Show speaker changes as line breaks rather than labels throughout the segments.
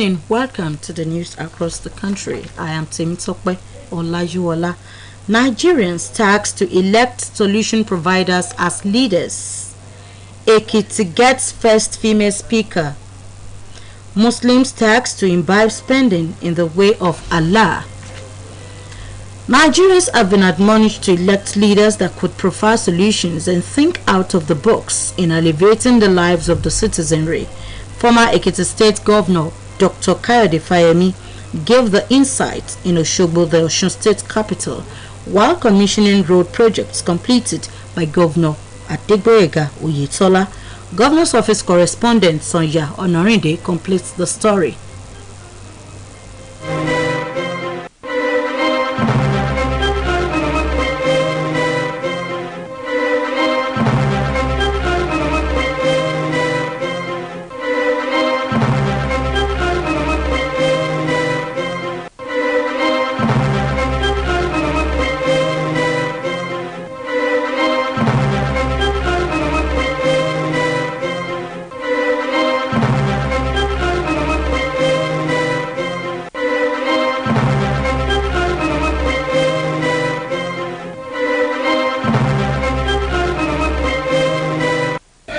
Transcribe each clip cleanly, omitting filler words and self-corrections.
evening. Welcome to the news across the country. I am Temitope Olajuwola. Nigerians tasked to elect solution providers as leaders. Ekiti gets first female speaker. Muslims tasked to imbibe spending in the way of Allah. Nigerians have been admonished to elect leaders that could provide solutions and think out of the box in elevating the lives of the citizenry. Former Ekiti State Governor Dr. Kayode Fayemi gave the insight in Osogbo, the Osun State capital, while commissioning road projects completed by Governor Adegboyega Oyetola. Governor's office correspondent Sonya Onorinde completes the story.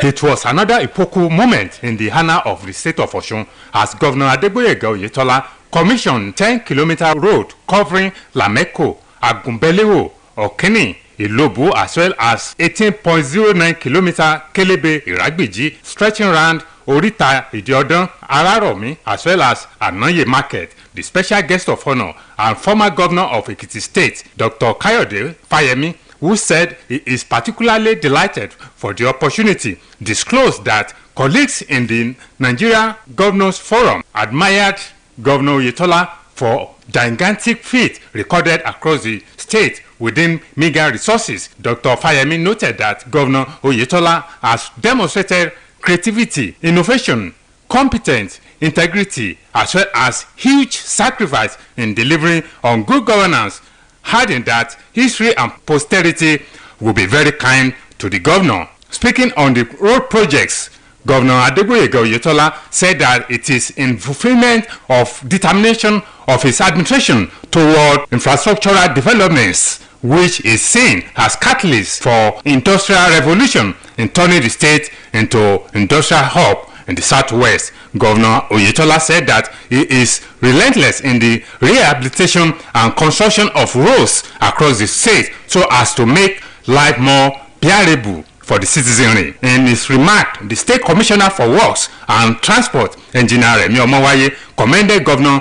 It was another epochal moment in the honor of the state of Osun as Governor Adegboyega Oyetola commissioned 10-kilometer road covering Lameko, Agumbelewo, Okini, Ilobu, as well as 18.09 kilometer Kelebe Iragbiji stretching round Orita Idiodan, Araromi, as well as Anoye Market. The special guest of honor and former governor of Ekiti State, Dr. Kayode Fayemi, who said he is particularly delighted for the opportunity, disclosed that colleagues in the Nigeria Governors Forum admired Governor Oyetola for gigantic feat recorded across the state within meager resources. Dr. Fayemi noted that Governor Oyetola has demonstrated creativity, innovation, competence, integrity, as well as huge sacrifice in delivering on good governance, adding that history and posterity will be very kind to the governor. Speaking on the road projects, Governor Adegboyega Oyetola said that it is in fulfillment of determination of his administration toward infrastructural developments, which is seen as catalyst for industrial revolution in turning the state into industrial hub in the southwest. Governor Oyetola said that he is relentless in the rehabilitation and construction of roads across the state so as to make life more bearable for the citizenry. In his remark, the State Commissioner for Works and Transport, Engineer Remi Omowaye, commended Governor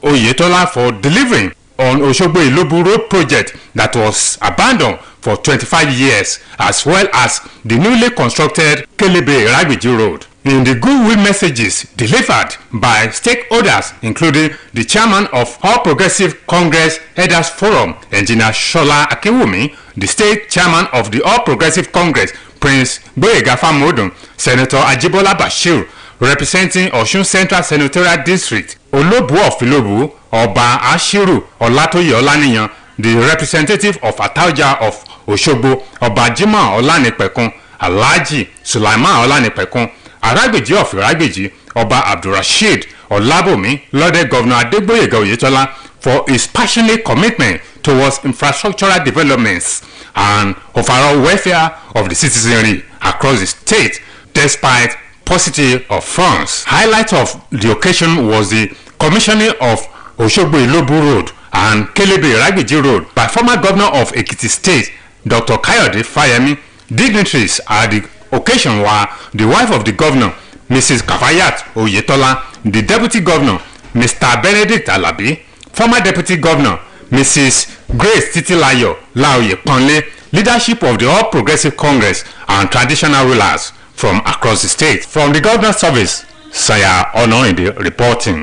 Oyetola for delivering on Osogbo Ilobu road project that was abandoned for 25 years, as well as the newly constructed Kelebe Iragbiji road. In the goodwill messages delivered by stakeholders, including the chairman of All Progressive Congress Elders Forum, Engineer Shola Akinwumi, the state chairman of the All Progressive Congress, Prince Gboyega Famodun, Senator Ajibola Bashir, representing Osun Central Senatorial District, Olobu of Ilobu, Oba Ashiru Olatoye Olaniyan, the representative of Atauja of Osogbo, Oba Jimoh Olanipekun, Alhaji Sulaiman Olanipekun, Aragbiji of Iragbiji, Oba Abdulrasheed Olabomi, lauded Governor Adegboyega Oyetola for his passionate commitment towards infrastructural developments and overall welfare of the citizenry across the state, despite paucity of funds. Highlight of the occasion was the commissioning of Osogbo Ilobu Road and Kelebe Iragbiji Road by former governor of Ekiti State, Dr. Kayode Fayemi. Dignitaries at the occasion were the wife of the governor, Mrs. Kafayat Oyetola, the deputy governor, Mr. Benedict Alabi, former deputy governor, Mrs. Grace Titilayo Laoye Ponle, leadership of the All Progressive Congress, and traditional rulers from across the state. From the governor's service, Saya Onoinde reporting.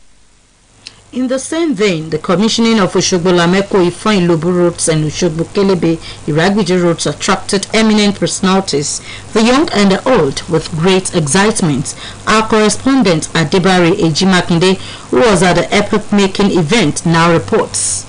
In the same vein, the commissioning of Osogbo Lameko Ifon Ilobu roads and Osogbo Kelebe Iragbiji roads attracted eminent personalities, the young and the old, with great excitement. Our correspondent Adebare Ejimakinde, who was at the epoch-making event, now reports.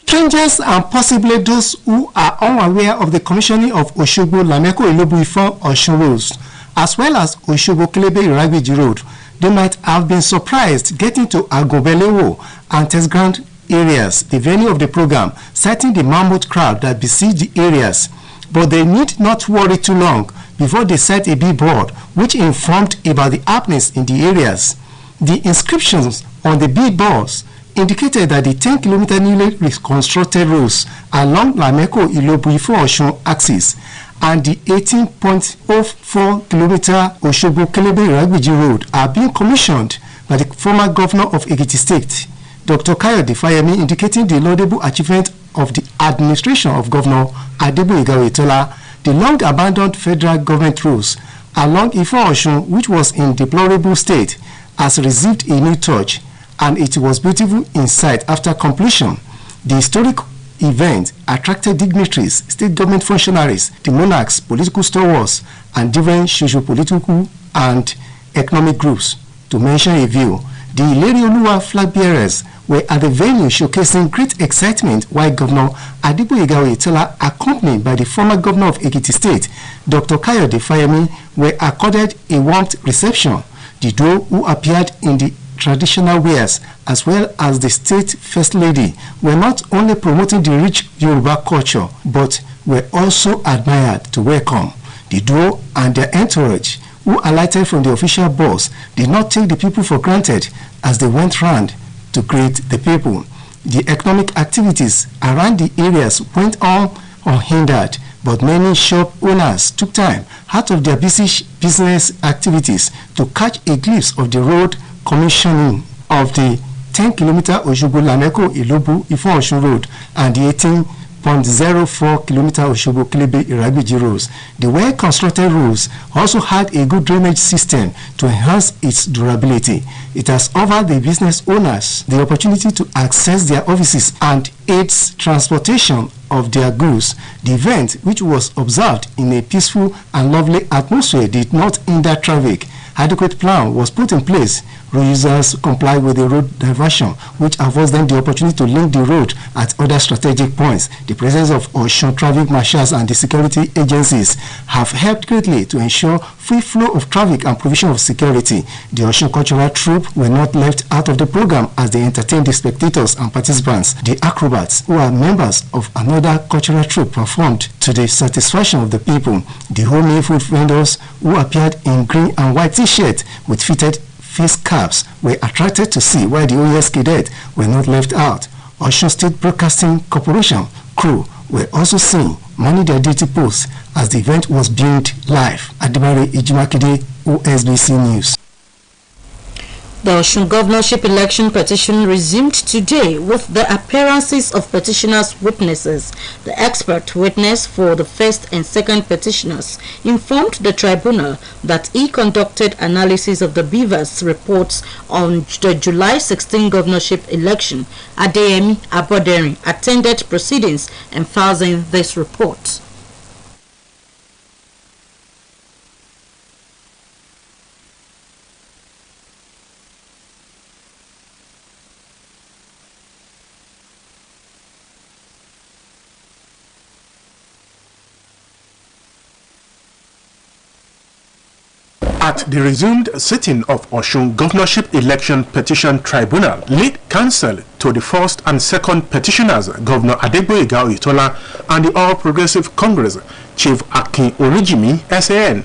Strangers and possibly those who are unaware of the commissioning of Osogbo Lameko Ilobu Ifon Osun roads, as well as Osogbo Kelebe Iragbiji road, they might have been surprised getting to Agunbelewo and Tesgrand areas, the venue of the program, citing the mammoth crowd that besieged the areas. But they need not worry too long before they set a billboard which informed about the happenings in the areas. The inscriptions on the billboards indicated that the 10-kilometer newly reconstructed roads along Lameko Ilobu Ifo-Osun axis and the 18.04-kilometer Osogbo-Kelebe-Iragbiji road are being commissioned by the former governor of Ekiti State, Dr. Kayode Fayemi, indicating the laudable achievement of the administration of Governor Adegboyega Oyetola. The long-abandoned federal government roads along Ifo-Osun, which was in deplorable state, has received a new touch, and it was beautiful in sight after completion. The historic event attracted dignitaries, state government functionaries, the monarchs, political stalwarts, and different socio-political and economic groups. To mention a few, the Ilerioluwa flag bearers were at the venue showcasing great excitement while Governor Adegboyega Oyetola, accompanied by the former governor of Ekiti State, Dr. Kayode Fayemi, were accorded a warm reception. The duo, who appeared in the traditional wares as well as the state first lady, were not only promoting the rich Yoruba culture but were also admired to welcome. The duo and their entourage, who alighted from the official bus, did not take the people for granted as they went round to greet the people. The economic activities around the areas went on unhindered, but many shop owners took time out of their busy business activities to catch a glimpse of the road commissioning of the 10-kilometer Osogbo-Lameko Ilobu Ifo-Osun road and the 18.04-kilometer Osogbo-Kelebe-Iragbiji roads. The well-constructed roads also had a good drainage system to enhance its durability. It has offered the business owners the opportunity to access their offices and aids transportation of their goods. The event, which was observed in a peaceful and lovely atmosphere, did not hinder traffic. Adequate plan was put in place. Road users complied with the road diversion, which affords them the opportunity to link the road at other strategic points. The presence of Osun traffic marshals and the security agencies have helped greatly to ensure free flow of traffic and provision of security. The Osun cultural troupe were not left out of the program as they entertained the spectators and participants. The acrobats, who are members of another cultural troupe, performed to the satisfaction of the people. The homemade food vendors, who appeared in green and white t-shirts with fitted face caps, were attracted to see why the OES cadets were not left out. Osun State Broadcasting Corporation crew were also seen manning their duty posts as the event was beamed live. Adibare Ijimakide, OSBC News.
The Osun governorship election petition resumed today with the appearances of petitioners' witnesses. The expert witness for the first and second petitioners informed the tribunal that he conducted analysis of the beavers' reports on the July 16 governorship election. Adeyemi Aboderin attended proceedings emphasizing this report.
At the resumed sitting of Osun Governorship Election Petition Tribunal, lead counsel to the first and second petitioners, Governor Adegboyega Oyetola and the All Progressive Congress, Chief Akin Orijimi, SAN,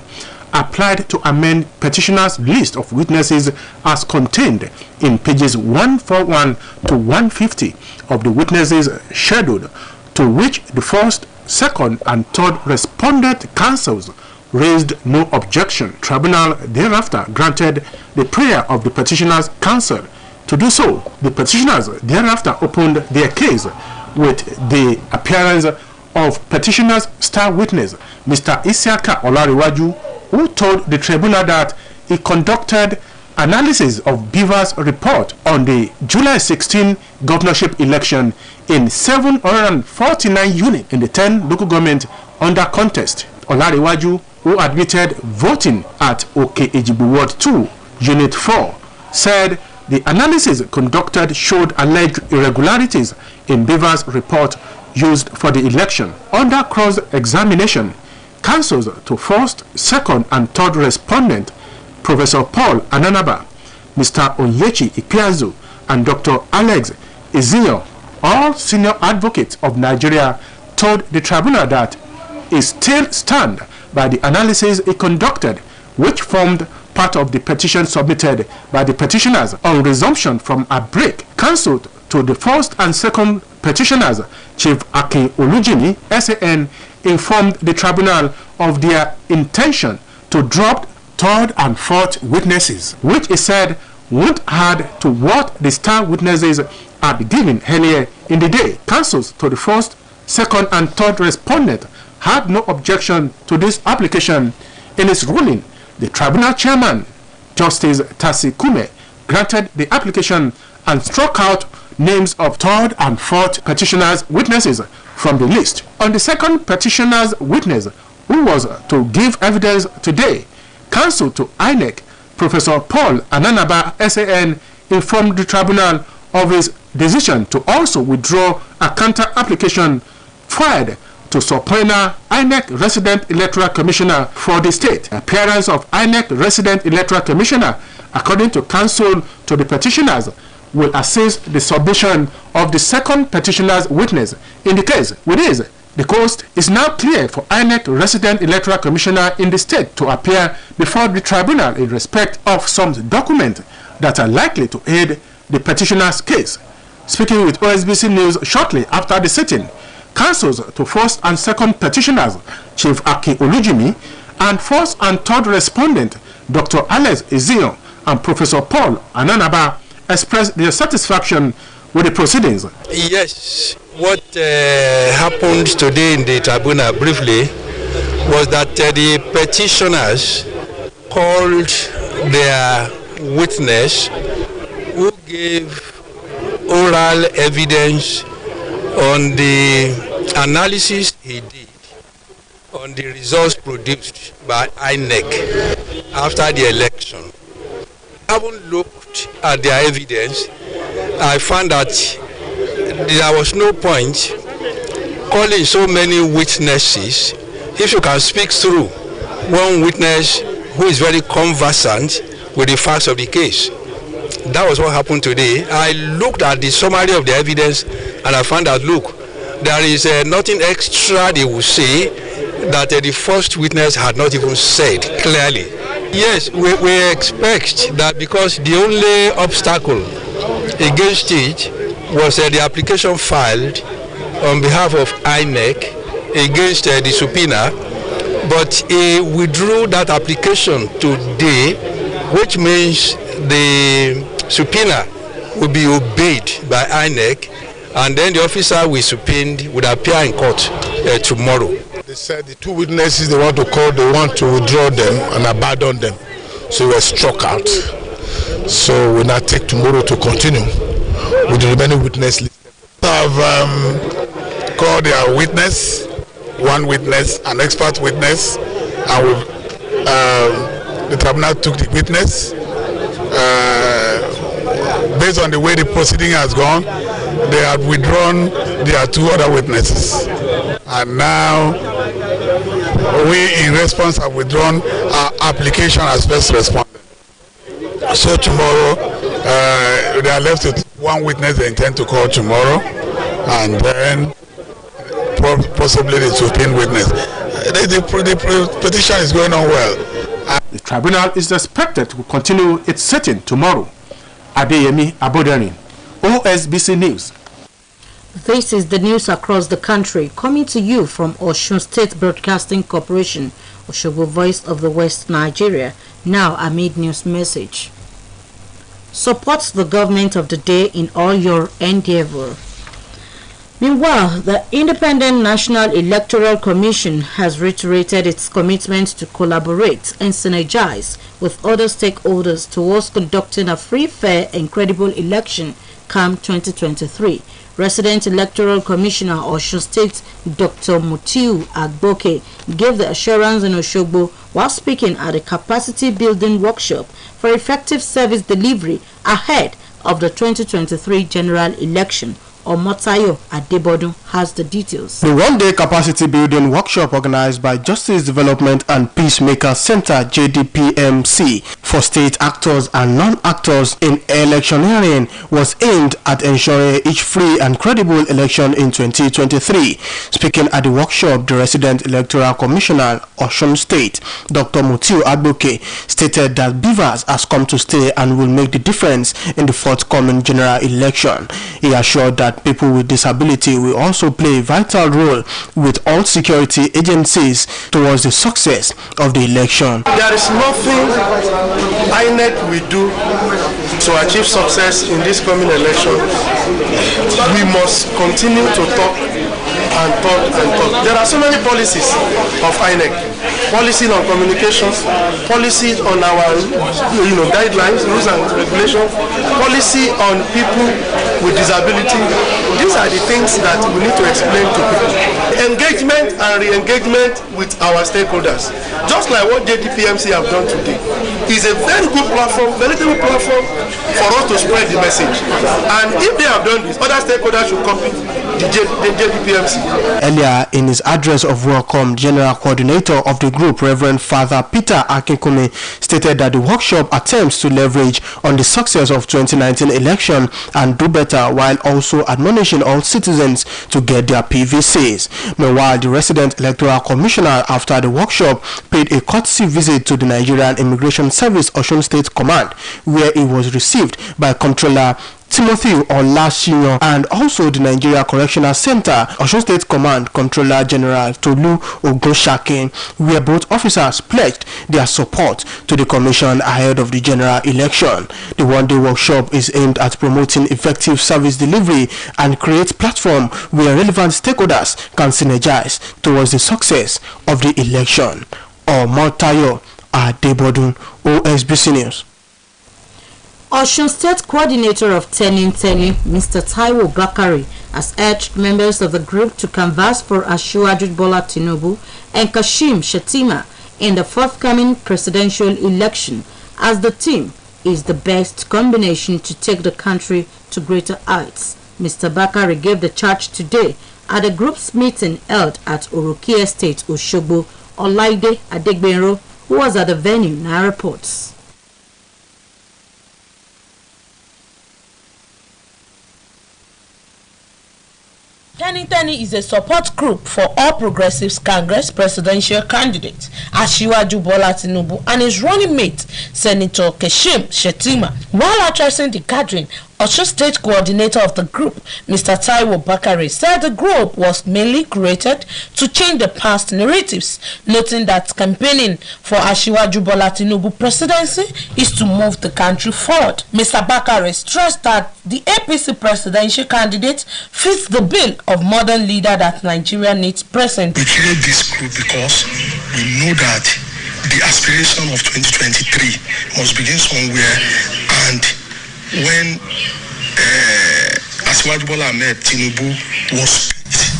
applied to amend petitioners' list of witnesses as contained in pages 141 to 150 of the witnesses scheduled, to which the first, second, and third respondent counsels raised no objection. Tribunal thereafter granted the prayer of the petitioners' counsel to do so. The petitioners thereafter opened their case with the appearance of petitioners' star witness, Mr. Isiaka Olariwaju, who told the tribunal that he conducted analysis of Beaver's report on the July 16 governorship election in 749 units in the 10 local government under contest. Olariwaju, who admitted voting at Oke Ejibu Ward 2, Unit 4, said the analysis conducted showed alleged irregularities in Beaver's report used for the election. Under cross-examination, counsels to first, second, and third respondent, Professor Paul Ananaba, Mr. Onyechi Ikpeazu, and Dr. Alex Ezinyo, all senior advocates of Nigeria, told the tribunal that it still stand by the analysis it conducted, which formed part of the petition submitted by the petitioners on resumption from a break cancelled to the first and second petitioners. Chief Akin Olujimi, SAN, informed the tribunal of their intention to drop third and fourth witnesses, which he said would add to what the star witnesses had given earlier in the day. Counsels to the first, second, and third respondent had no objection to this application. In his ruling, the tribunal chairman, Justice Tasi Kume, granted the application and struck out names of third and fourth petitioners' witnesses from the list. On the second petitioner's witness, who was to give evidence today, counsel to INEC, Professor Paul Ananaba, SAN, informed the tribunal of his decision to also withdraw a counter application filed to subpoena INEC Resident Electoral Commissioner for the state. Appearance of INEC Resident Electoral Commissioner, according to counsel to the petitioners, will assist the submission of the second petitioner's witness in the case. With this, the coast is now clear for INEC Resident Electoral Commissioner in the state to appear before the tribunal in respect of some documents that are likely to aid the petitioner's case. Speaking with OSBC News shortly after the sitting, counsels to first and second petitioners, Chief Akin Olujimi, and first and third respondent, Dr. Alex Ezinyo and Professor Paul Ananaba, expressed their satisfaction with the proceedings.
Yes, what happened today in the tribunal briefly was that the petitioners called their witness who gave oral evidence on the analysis he did on the results produced by INEC after the election. Having looked at their evidence, I found that there was no point calling so many witnesses if you can speak through one witness who is very conversant with the facts of the case. That was what happened today. I looked at the summary of the evidence and I found that, look, there is nothing extra they will say that the first witness had not even said clearly. Yes, we expect that, because the only obstacle against it was the application filed on behalf of INEC against the subpoena, but he withdrew that application today, which means the subpoena will be obeyed by INEC, and then the officer we subpoenaed would appear in court tomorrow.
They said the two witnesses they want to call, they want to withdraw them and abandon them. So we were struck out. So we now take tomorrow to continue with the remaining witness list. I've called their witness, one witness, an expert witness, and the tribunal took the witness. Based on the way the proceeding has gone, they have withdrawn their two other witnesses. And now we, in response, have withdrawn our application as first respondent. So tomorrow, they are left with one witness they intend to call tomorrow, and then possibly the subpoena witness. The petition is going on well.
The tribunal is expected to continue its sitting tomorrow. Adeyemi Abodani, OSBC News.
This is the news across the country, coming to you from Osun State Broadcasting Corporation, Osogbo Voice of the West, Nigeria. Now, amid news message. Support the government of the day in all your endeavor. Meanwhile, the Independent National Electoral Commission has reiterated its commitment to collaborate and synergize with other stakeholders towards conducting a free, fair, and credible election come 2023. Resident Electoral Commissioner Osun State Dr. Mutiu Agboke gave the assurance in Osogbo while speaking at a capacity building workshop for effective service delivery ahead of the 2023 general election. Omotayo Adebodun has the details.
The one-day capacity building workshop organized by Justice Development and Peacemaker Center JDPMC for state actors and non-actors in electioneering was aimed at ensuring each free and credible election in 2023. Speaking at the workshop, the resident electoral commissioner Osun State, Dr. Mutiu Agboke, stated that Beavers has come to stay and will make the difference in the forthcoming general election. He assured that people with disability will also play a vital role with all security agencies towards the success of the election.
There is nothing INEC will do to achieve success in this coming election. We must continue to talk and talk and talk. There are so many policies of INEC. Policy on communications, policy on our guidelines, rules and regulations, policy on people with disability. These are the things that we need to explain to people. Engagement and re-engagement with our stakeholders, just like what JDPMC have done today, is a very good platform, very good platform for us to spread the message. And if they have done this, other stakeholders should copy the JDPMC.
Earlier in his address of welcome, General Coordinator of the group, Reverend Father Peter Akinkumi, stated that the workshop attempts to leverage on the success of 2019 election and do better, while also admonishing all citizens to get their PVCs. Meanwhile, the resident electoral commissioner, after the workshop, paid a courtesy visit to the Nigerian Immigration Service Osun State Command, where he was received by Controller Timothy Olashinyo and also the Nigeria Correctional Center, Osun State Command Controller General Tolu Ogoshakin, where both officers pledged their support to the commission ahead of the general election. The one-day workshop is aimed at promoting effective service delivery and create platform where relevant stakeholders can synergize towards the success of the election. Omotayo Adebodun, OSBC News.
Osun State Coordinator of Tenin, Mr. Taiwo Bakari, has urged members of the group to canvass for Asiwaju Bola Tinubu and Kashim Shettima in the forthcoming presidential election, as the team is the best combination to take the country to greater heights. Mr. Bakari gave the charge today at a group's meeting held at Oroki Estate, Oshogbo. Olaide Adegbenro, who was at the venue, now reports.
Teni is a support group for All Progressives Congress presidential candidate Asiwaju Bola Tinubu and his running mate Senator Kashim Shettima. While addressing the gathering, Osun State Coordinator of the group, Mr. Taiwo Bakari, said the group was mainly created to change the past narratives, noting that campaigning for Asiwaju Bola Tinubu presidency is to move the country forward. Mr. Bakari stressed that the APC presidential candidate fits the bill of modern leader that Nigeria needs present.
We create this group because we know that the aspiration of 2023 must begin somewhere, and when Asiwaju Bola Tinubu was picked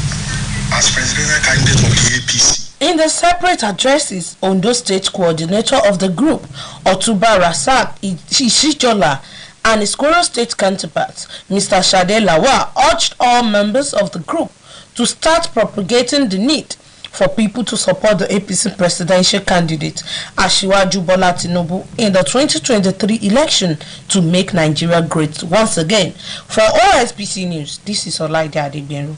as presidential candidate of the APC.
In the separate addresses, Ondo State Coordinator of the group, Otuba Rasak Ishijola, and his Koro State counterpart, Mr. Shade Lawa, urged all members of the group to start propagating the need for people to support the APC presidential candidate Asiwaju Bola Tinubu in the 2023 election to make Nigeria great once again. For OSBC News, this is Olaide Adegbenro.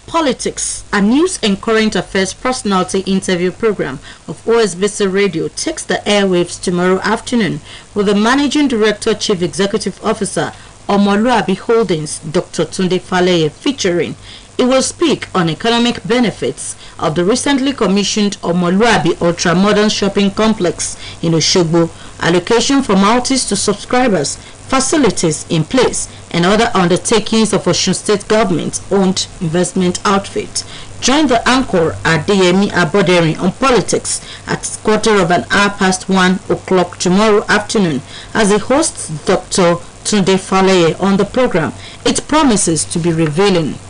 Politics, a news and current affairs personality interview program of OSBC Radio, takes the airwaves tomorrow afternoon with the Managing Director, Chief Executive Officer, Omoluabi Holdings, Dr. Tunde Faleye, featuring. It will speak on economic benefits of the recently commissioned Omoluabi ultra-modern shopping complex in Oshogbo, allocation formalities to subscribers, facilities in place, and other undertakings of Osun State government-owned investment outfit. Join the anchor Adeyemi Aboderi on politics at 1:15 o'clock tomorrow afternoon as he hosts Dr. Tunde Faleye on the program. It promises to be revealing.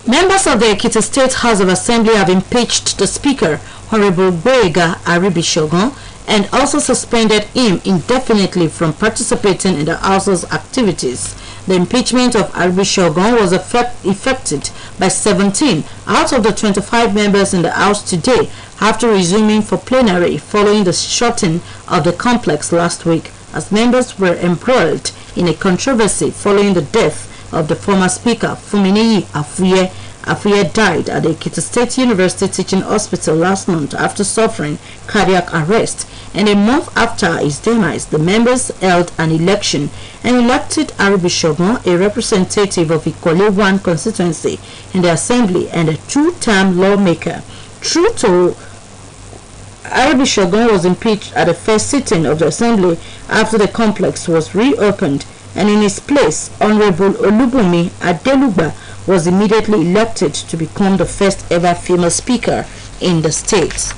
Members of the Ekiti State House of Assembly have impeached the Speaker, Honorable Boyega Aribishogun, and also suspended him indefinitely from participating in the House's activities. The impeachment of Arabi Shogun was effected by 17 out of the 25 members in the House today, after resuming for plenary following the shutting of the complex last week, as members were embroiled in a controversy following the death of the former speaker Fuminiyi Afuye. Afuye died at the Ekiti State University Teaching Hospital last month after suffering cardiac arrest, and a month after his demise, the members held an election and elected Arabi Shogun, a representative of Ikole 1 constituency in the assembly and a two-term lawmaker. True to Arabi Shogun was impeached at the first sitting of the assembly after the complex was reopened, and in his place, Honorable Olubunmi Adelugba was immediately elected to become the first ever female speaker in the state.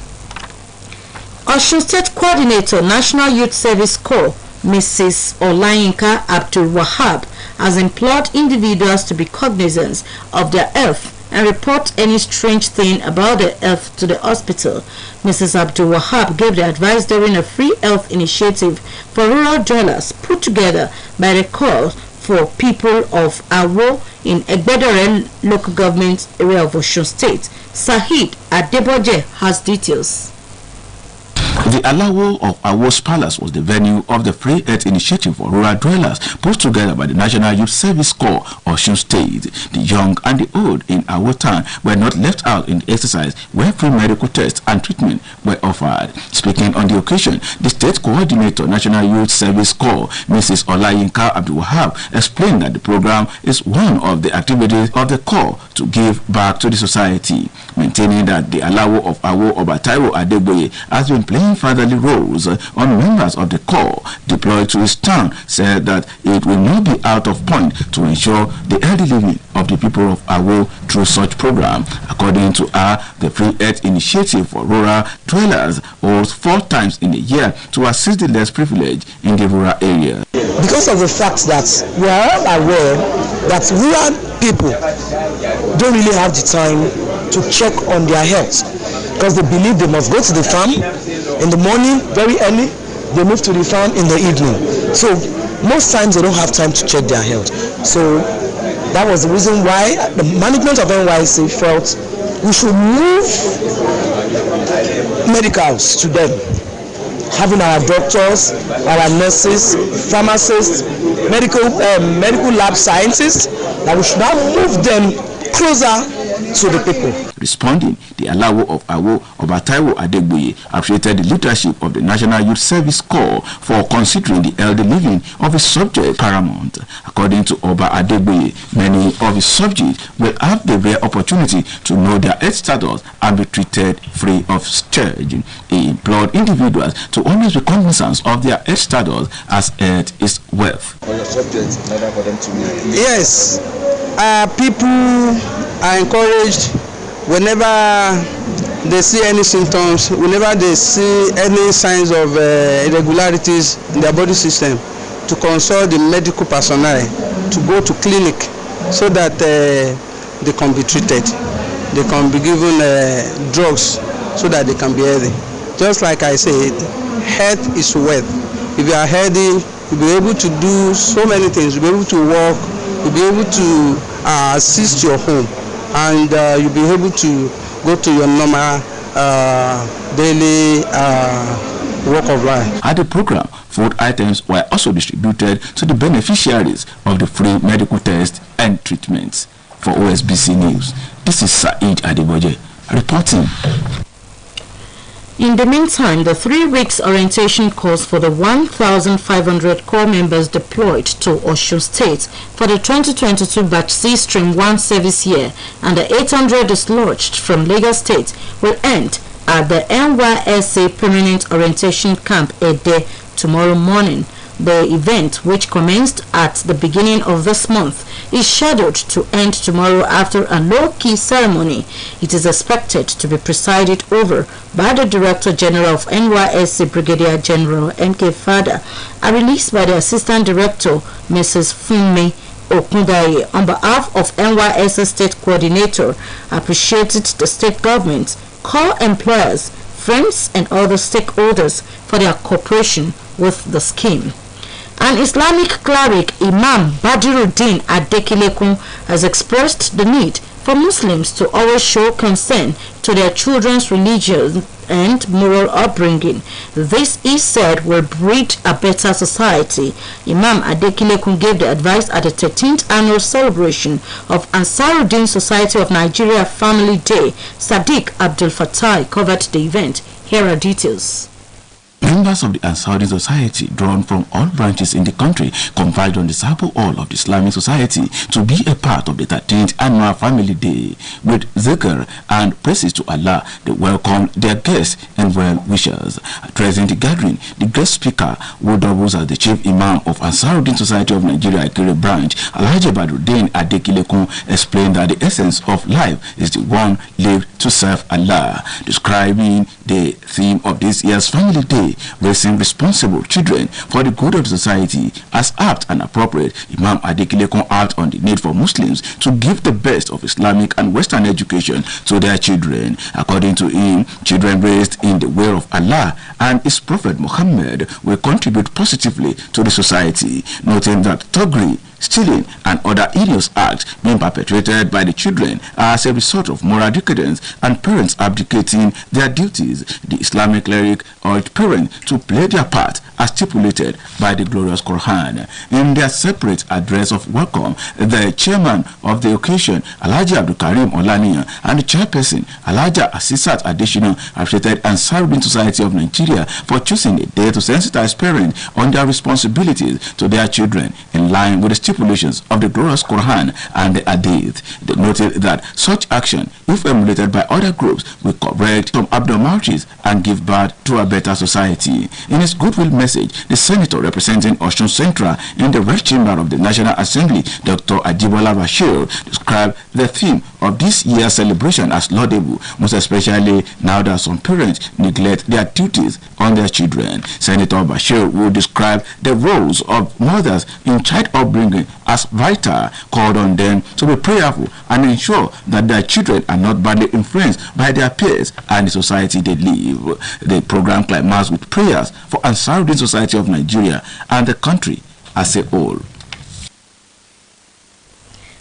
Osun State Coordinator, National Youth Service Corps, Mrs. Olayinka Abdul Wahab, has implored individuals to be cognizant of their health and report any strange thing about their health to the hospital. Mrs. Abdul Wahab gave the advice during a free health initiative for rural dwellers put together by the call for people of Awo in Egbedore local government area of Osun State. Sahid Adeboje has details.
The Alawo of Awo's Palace was the venue of the Free Earth Initiative for Rural Dwellers put together by the National Youth Service Corps of Osun State. The young and the old in Awo town were not left out in the exercise where free medical tests and treatment were offered. Speaking on the occasion, the State Coordinator, National Youth Service Corps, Mrs. Olayinka Abdul Wahab, explained that the program is one of the activities of the Corps to give back to the society, maintaining that the Alawo of Awo Obataiwo Adeboye has been playing fatherly roles on members of the Corps deployed to his town, said that it will not be out of point to ensure the healthy living of the people of Awo through such program. According to her, the Free Earth Initiative for Rural Dwellers holds 4 times in a year to assist the less privileged in the rural area.
Because of the fact that we are all aware that rural people don't really have the time to check on their health, because they believe they must go to the farm in the morning very early, they move to the farm in the evening, so most times they don't have time to check their health. So that was the reason why the management of NYC felt we should move medicals to them, having our doctors, our nurses, pharmacists, medical lab scientists, that we should now move them closer to the people.
Responding, the Alawo of Awo Obataiwo Adegboye appreciated the leadership of the National Youth Service Corps for considering the elder living of his subjects paramount. According to Oba Adegboye, many of his subjects will have the rare opportunity to know their health status and be treated free of charge. He implored individuals to always be cognizant of their health status, as health is wealth.
Yes, people are encouraged whenever they see any symptoms, whenever they see any signs of irregularities in their body system, to consult the medical personnel, to go to clinic, so that they can be treated. They can be given drugs so that they can be healthy. Just like I said, health is wealth. If you are healthy, you'll be able to do so many things. You'll be able to walk, you'll be able to assist your home, and you'll be able to go to your normal daily walk of life.
At the program, food items were also distributed to the beneficiaries of the free medical tests and treatments. For OSBC News, this is Said Adeboje reporting.
In the meantime, the 3 weeks orientation course for the 1,500 corps members deployed to Osun State for the 2022 Batch C Stream 1 service year and the 800 dislodged from Lagos State will end at the NYSA Permanent Orientation Camp Ede tomorrow morning. The event, which commenced at the beginning of this month, is scheduled to end tomorrow after a low-key ceremony. It is expected to be presided over by the Director General of NYSC, Brigadier General N.K. Fada, and released by the Assistant Director, Mrs. Funmi Okundaye. On behalf of NYSC State Coordinator, appreciated the state government, corps employers, friends, and other stakeholders for their cooperation with the scheme. An Islamic cleric, Imam Badiruddin Adekilekun, has expressed the need for Muslims to always show concern to their children's religious and moral upbringing. This, he said, will breed a better society. Imam Adekilekun gave the advice at the 13th annual celebration of Ansaruddin Society of Nigeria Family Day. Sadiq Abdul Fattah covered the event. Here are details.
Members of the Ansaruddin Society, drawn from all branches in the country, converged on the Sabo Hall of the Islamic Society to be a part of the 13th annual Family Day. With zikr and praises to Allah, they welcomed their guests and well-wishers. Addressing the gathering, the guest speaker, who doubles as the chief imam of Ansaruddin Society of Nigeria Akure branch, Alhaji Badruddin Adekilekun, explained that the essence of life is the one lived to serve Allah. Describing the theme of this year's Family Day, raising responsible children for the good of the society, as apt and appropriate, Imam Adekilekun acted on the need for Muslims to give the best of Islamic and Western education to their children. According to him, children raised in the way of Allah and his Prophet Muhammad will contribute positively to the society, noting that thuggery, stealing and other heinous acts being perpetrated by the children as a result of moral decadence and parents abdicating their duties. The Islamic cleric urged parents to play their part as stipulated by the glorious Quran. In their separate address of welcome, the chairman of the occasion, Alhaji Abdul Karim Olaniyan, and the chairperson, Alhaja Asisat Adeshina, appreciated Ansaruddin Society of Nigeria for choosing a day to sensitize parents on their responsibilities to their children in line with the stipulations of the glorious Quran and the Hadith. They noted that such action, if emulated by other groups, will correct some abnormalities and give birth to a better society. In his goodwill message, the senator representing Osun Central in the Red Chamber of the National Assembly, Dr. Ajibola Bashir, described the theme of this year's celebration as laudable, most especially now that some parents neglect their duties on their children. Senator Bashir will describe the roles of mothers in child upbringing as vital, called on them to be prayerful and ensure that their children are not badly influenced by their peers and the society they live. The program climaxed with prayers for Ansaruddin Society of Nigeria and the country as a whole.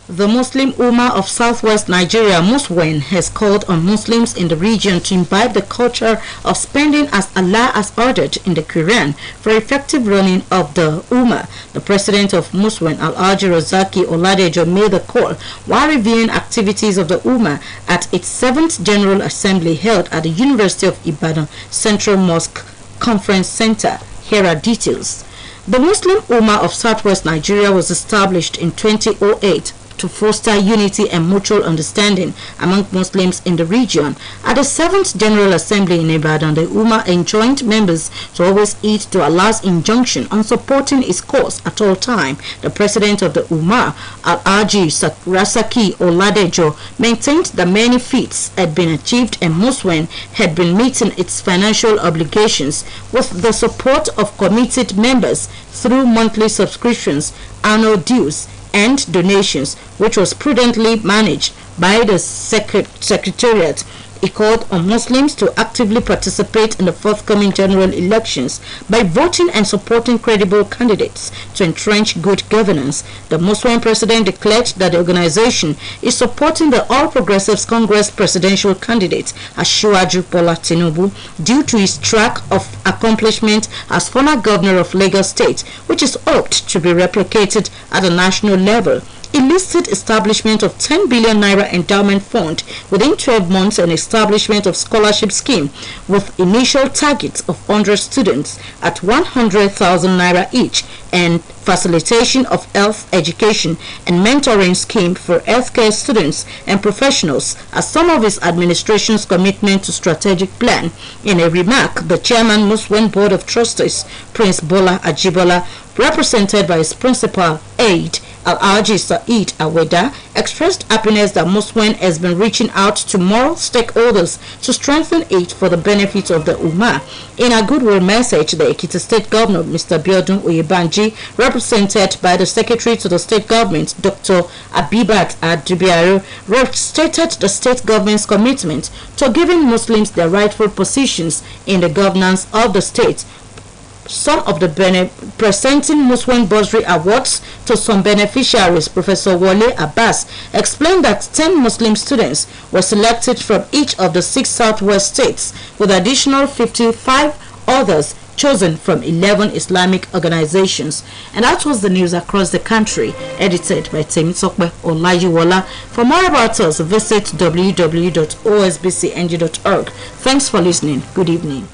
The Muslim Ummah of Southwest Nigeria, Muswen, has called on Muslims in the region to imbibe the culture of spending as Allah has ordered in the Quran for effective running of the Ummah. The president of Muswen, Alhaji Razaki Oladejo, made the call while reviewing activities of the Ummah at its 7th General Assembly held at the University of Ibadan Central Mosque Conference Center. Here are details. The Muslim Ummah of Southwest Nigeria was established in 2008 to foster unity and mutual understanding among Muslims in the region. At the 7th General Assembly in Ibadan, the Ummah enjoined members to always heed to Allah's injunction on supporting its cause at all time. The president of the Ummah, Alhaji Rasaki Oladejo, maintained that many feats had been achieved and Muswen had been meeting its financial obligations with the support of committed members through monthly subscriptions, annual dues, and donations, which was prudently managed by the Secretariat. He called on Muslims to actively participate in the forthcoming general elections by voting and supporting credible candidates to entrench good governance. The Muslim president declared that the organization is supporting the All Progressives Congress presidential candidate Asiwaju Bola Tinubu due to his track of accomplishment as former governor of Lagos State, which is hoped to be replicated at a national level. Illicit establishment of 10 billion naira endowment fund within 12 months and establishment of scholarship scheme with initial targets of 100 students at 100,000 naira each, and facilitation of health education and mentoring scheme for healthcare students and professionals as some of his administration's commitment to strategic plan. In a remark, the chairman Muslim Board of Trustees, Prince Bola Ajibola, represented by his principal aide Alhaji Said Aweda, expressed happiness that Muswen has been reaching out to moral stakeholders to strengthen it for the benefit of the Ummah. In a goodwill message, the Ekiti State Governor, Mr. Biodun Oyebanji, represented by the Secretary to the State Government, Dr. Abibat Adubiaru, stated the state government's commitment to giving Muslims their rightful positions in the governance of the state. some of the presenting Muslim Bursary Awards to some beneficiaries. Professor Wale Abbas explained that 10 Muslim students were selected from each of the 6 southwest states, with additional 55 others chosen from 11 Islamic organizations. And that was the news across the country, edited by Temitokwe Olayiwola. For more about us, visit www.osbcng.org. Thanks for listening. Good evening.